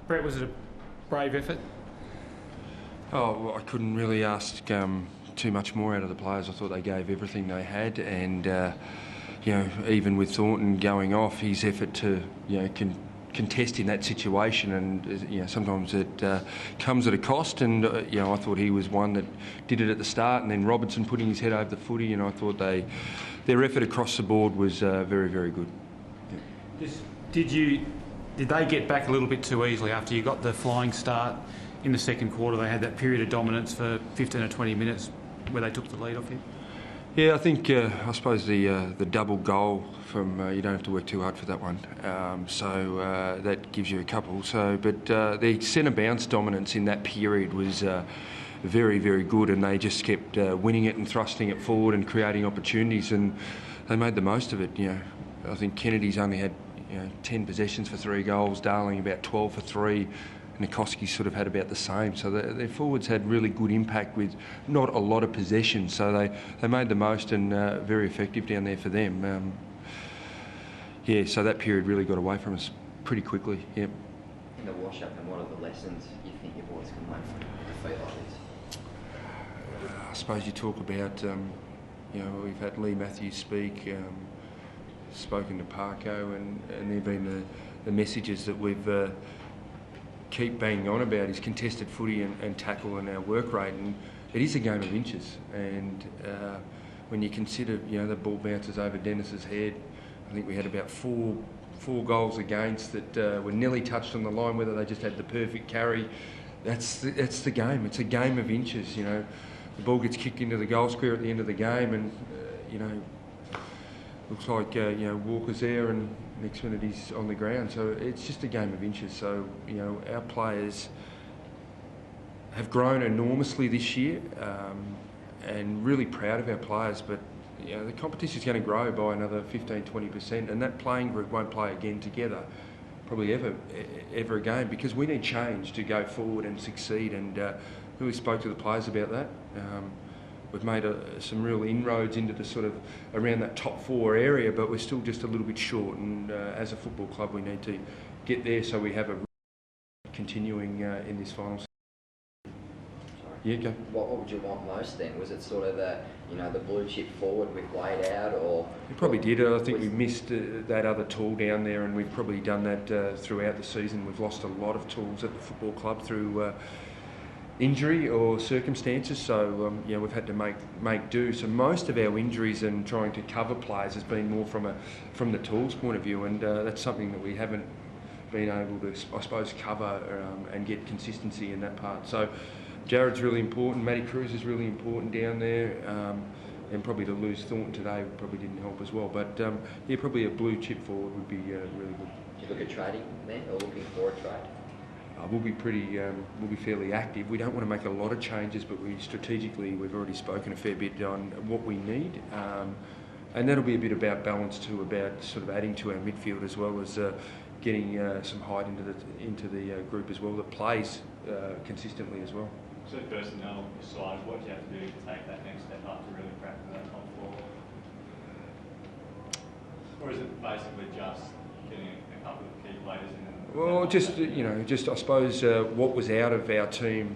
Brett, was it a brave effort? Oh, well, I couldn't really ask too much more out of the players. I thought they gave everything they had, and even with Thornton going off, his effort to contest in that situation, and sometimes it comes at a cost. And I thought he was one that did it at the start, and then Robertson putting his head over the footy, and I thought their effort across the board was very, very good. Yeah. Did they get back a little bit too easily after you got the flying start in the second quarter? They had that period of dominance for 15 or 20 minutes where they took the lead off you. Yeah, I think I suppose the double goal from you don't have to work too hard for that one, so that gives you a couple. But the centre bounce dominance in that period was very, very good, and they just kept winning it and thrusting it forward and creating opportunities, and they made the most of it. I think Kennedy's only had 10 possessions for 3 goals, Darling about 12 for 3. And Nikoski sort of had about the same. So their forwards had really good impact with not a lot of possession. So they made the most, and very effective down there for them. So that period really got away from us pretty quickly. Yep. In the wash-up, and what are the lessons you think your boys can learn from a defeat like this? I suppose you talk about, we've had Lee Matthews speak, spoken to Parko, and there have been the messages that we've keep banging on about is contested footy and tackle and our work rate, and it is a game of inches. And when you consider, the ball bounces over Dennis's head, I think we had about four goals against that were nearly touched on the line, whether they just had the perfect carry. That's the game. It's a game of inches. The ball gets kicked into the goal square at the end of the game, and looks like Walker's there, and next minute he's on the ground. So it's just a game of inches. So our players have grown enormously this year, and really proud of our players. But the competition's going to grow by another 15-20%, and that playing group won't play again together, probably ever again, because we need change to go forward and succeed. And really spoke to the players about that. We've made some real inroads into the sort of around that top 4 area, but we're still just a little bit short. And as a football club, we need to get there so we have a continuing in this final. Yeah, go. What would you want most then? Was it sort of the blue chip forward we've laid out, or? We probably did. I think we missed that other tool down there, and we've probably done that throughout the season. We've lost a lot of tools at the football club through injury or circumstances, so we've had to make do. So most of our injuries and trying to cover players has been more from the tools point of view, and that's something that we haven't been able to, I suppose, cover and get consistency in that part. So Jared's really important, Matty Cruz is really important down there, and probably to lose Thornton today probably didn't help as well. But probably a blue chip forward would be really good. Do you look at trading then, or looking for a trade? We'll be fairly active. We don't want to make a lot of changes, but we've already spoken a fair bit on what we need, and that'll be a bit about balance too, about sort of adding to our midfield as well as getting some height into the group as well that plays consistently as well. So personnel aside, what do you have to do to take that next step up to really crack that top 4? Or is it basically just getting a couple of key players in? Well, just I suppose what was out of our team,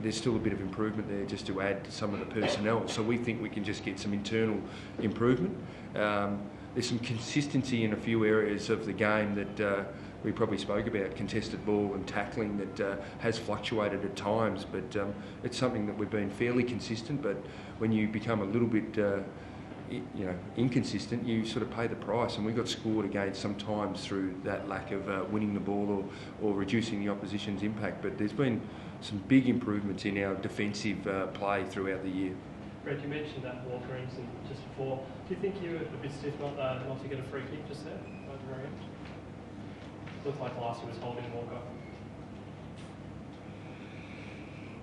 there's still a bit of improvement there just to add some of the personnel. So we think we can just get some internal improvement. There's some consistency in a few areas of the game that we probably spoke about, contested ball and tackling, that has fluctuated at times, but it's something that we've been fairly consistent. But when you become a little bit inconsistent, you sort of pay the price, and we got scored against sometimes through that lack of winning the ball or reducing the opposition's impact. But there's been some big improvements in our defensive play throughout the year. Brett, you mentioned that Walker incident just before. Do you think you were a bit stiff not to get a free kick just there at the very end? Looked like last year was holding Walker.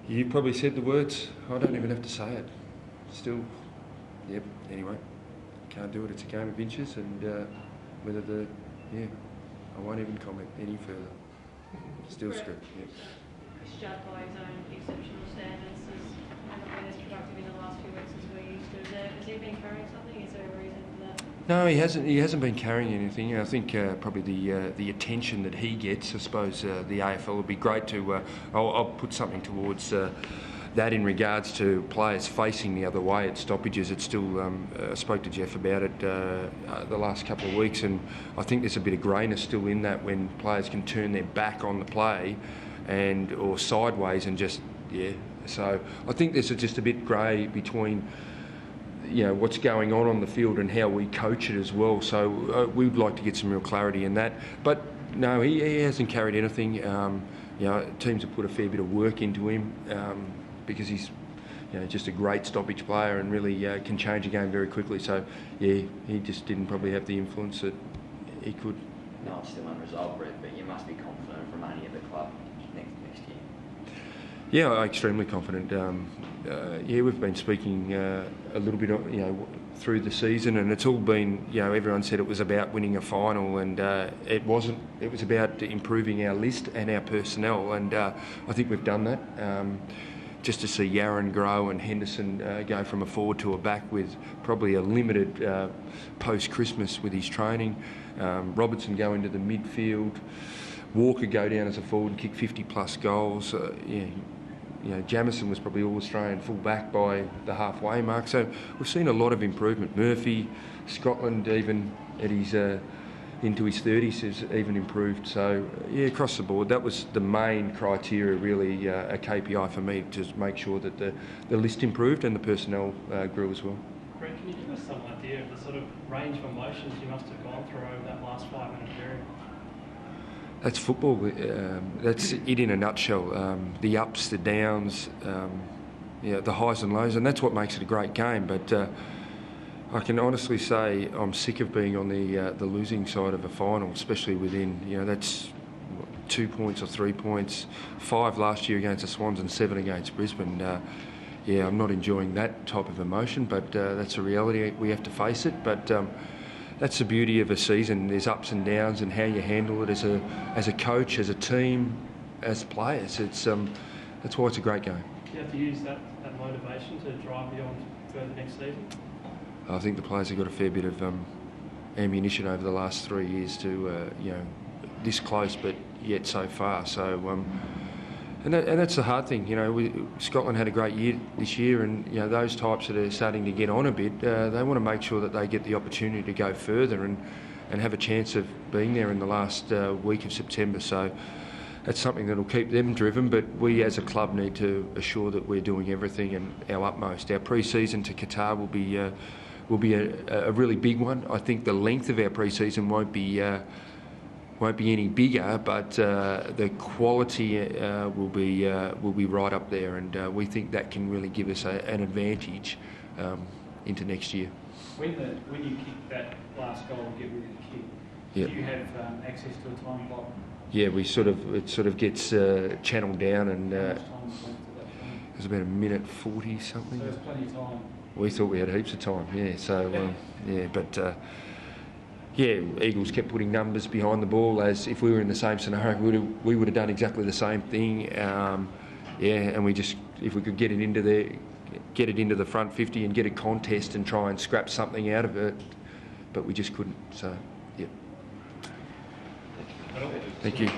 You probably said the words. I don't even have to say it. Still. Yep, anyway, can't do it. It's a game of inches, and I won't even comment any further. Still screwed. Yep. Chris Judd, by his own exceptional standards, hasn't been as productive in the last few weeks as we're used to. Has he been carrying something? Is there a reason for that? No, he hasn't. He hasn't been carrying anything. I think probably the attention that he gets. I suppose the AFL would be great to. I'll put something towards that in regards to players facing the other way at stoppages. It's still. I spoke to Jeff about it the last couple of weeks, and I think there's a bit of greyness still in that when players can turn their back on the play, or sideways and just So I think there's just a bit grey between. What's going on the field and how we coach it as well. So we'd like to get some real clarity in that. But no, he hasn't carried anything. Teams have put a fair bit of work into him because he's just a great stoppage player and really can change a game very quickly. So he just didn't probably have the influence that he could. No, it's still unresolved, Brett, but you must be confident of remaining at the club next year. Yeah, I'm extremely confident. We've been speaking a little bit, through the season, and it's all been, everyone said it was about winning a final, and it wasn't. It was about improving our list and our personnel, and I think we've done that. Just to see Yaron grow and Henderson go from a forward to a back with probably a limited post-Christmas with his training. Robertson go into the midfield. Walker go down as a forward and kick 50-plus goals. Jamison was probably All-Australian full-back by the halfway mark. So we've seen a lot of improvement. Murphy, Scotland, even at his into his 30s, has even improved. So, across the board, that was the main criteria, really, a KPI for me, to make sure that the list improved and the personnel grew as well. Brett, can you give us some idea of the sort of range of emotions you must have gone through over that last 5-minute period? That's football. That's it in a nutshell. The ups, the downs, the highs and lows, and that's what makes it a great game. But I can honestly say I'm sick of being on the losing side of a final, especially within. That's 2 points or 3 points, 5 last year against the Swans and 7 against Brisbane. I'm not enjoying that type of emotion, but that's a reality. We have to face it. But that's the beauty of a season. There's ups and downs, and how you handle it as a coach, as a team, as players. That's why it's a great game. Do you have to use that motivation to drive you on further next season? I think the players have got a fair bit of ammunition over the last 3 years to this close, but yet so far. So. And that's the hard thing, Scotland had a great year this year, and those types that are starting to get on a bit, they want to make sure that they get the opportunity to go further and have a chance of being there in the last week of September. So that's something that will keep them driven. But we as a club need to assure that we're doing everything and our utmost. Our pre-season to Qatar will be a really big one. I think the length of our pre-season won't be any bigger, but the quality will be right up there, and we think that can really give us an advantage into next year. When you kick that last goal and get rid of the kick, do you have access to a time clock? Yeah, it sort of gets channeled down, and it was about 1:40 something. So there's plenty of time. We thought we had heaps of time, but. Eagles kept putting numbers behind the ball, as if we were in the same scenario, we would have done exactly the same thing. And we just, if we could get it into the front 50 and get a contest and try and scrap something out of it, but we just couldn't. So, Thank you.